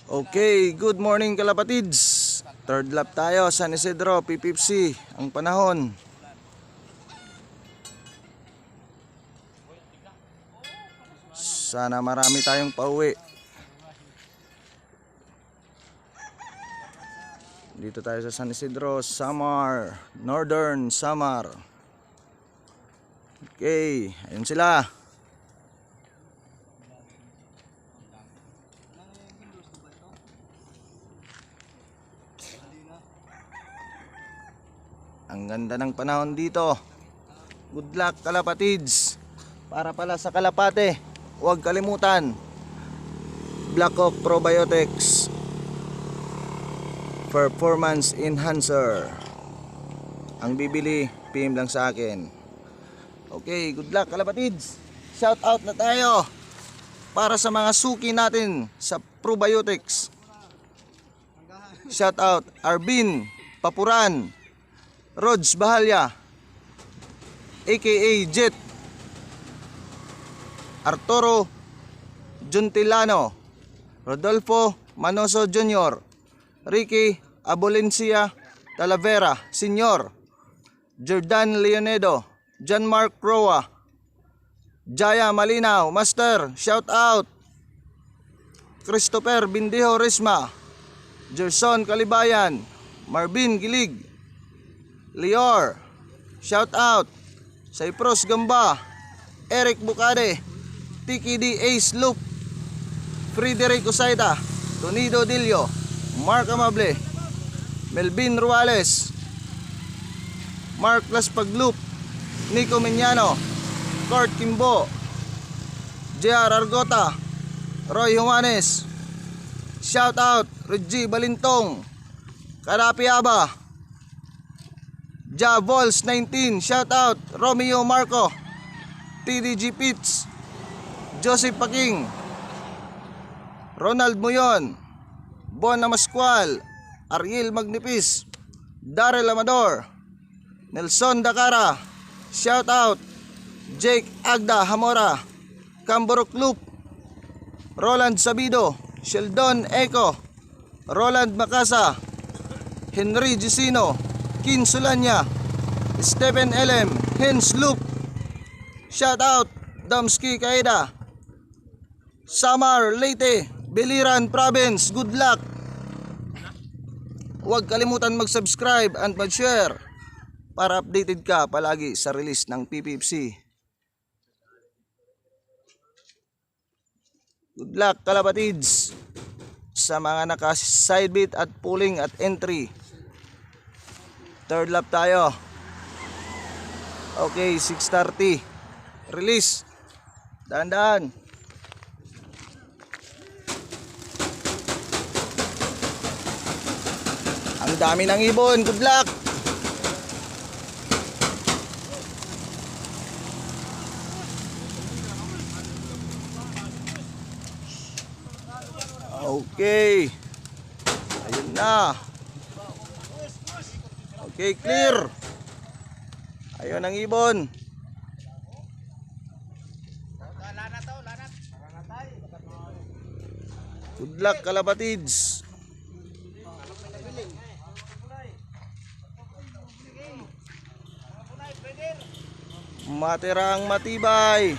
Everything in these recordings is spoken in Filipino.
Okay, good morning kalapatids. Third lap tayo, San Isidro, P50 ang panahon. Sana marami tayong pauwi. Dito tayo sa San Isidro, Samar, Northern Samar. Okay, ayun sila. Ang ganda ng panahon dito. Good luck kalapatids. Para pala sa kalapate, huwag kalimutan, Black Oak Probiotics Performance Enhancer. Ang bibili, PM lang sa akin. Okay, good luck kalapatids. Shout out na tayo para sa mga suki natin sa probiotics. Shout out Arvin Papuran, Rods Bahalya aka Jet, Arturo Juntilano, Rodolfo Manoso Jr., Ricky Abolencia Talavera Sr., Jordan Leonedo, John Mark Roa, Jaya Malinaw Master, shout out Christopher Bindijo Risma, Gerson Kalibayan, Marvin Gilig, Lior, shout out Cyprus Gamba, Eric Bucade, Tiki D. Ace Loop, Frederic Usaida, Tonido Dilio, Mark Amable, Melvin Ruales, Mark Laspagloop, Nico Mignano, Kurt Kimbo, JR Argota, Roy Juanes, shout out Reggie Balintong, Karapi Aba, Javols 19, shout out Romeo Marco, TDG Pitts, Joseph Paking, Ronald Muyon, Bon Amascual, Ariel Magnipis, Darrell Amador, Nelson Dakara, shout out Jake Agda Hamora, Camborok Loop, Roland Sabido, Sheldon Eco, Roland Macasa, Henry Gisino, Kin Sulanya, Stephen Elem, Hens Loop, shout out Damski Kaida, Samar Leyte, Biliran Province, good luck. Huwag kalimutan mag-subscribe and mag-share para updated ka palagi sa release ng PPFC. Good luck kalapatids sa mga naka-sidebit at pulling at entry. Third lap tayo. Okay, 6:30. Release. Dahan-dahan. Ang dami ng ibon. Good luck. Okay. Ayun na. Okay, clear. Ayun ang ibon. Good luck kalapatids. Matirang matibay.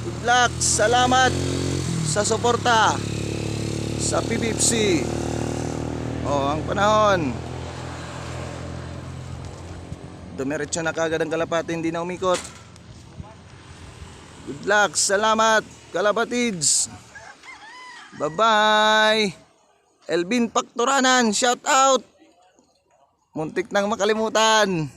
Good luck. Salamat sa suporta sa PPFC. Ang panahon. Dumiretso na kagad ang kalapati, hindi na umikot. Good luck, salamat kalapatids. Bye bye. Elvin Pactoranan, shout out. Muntik nang makalimutan.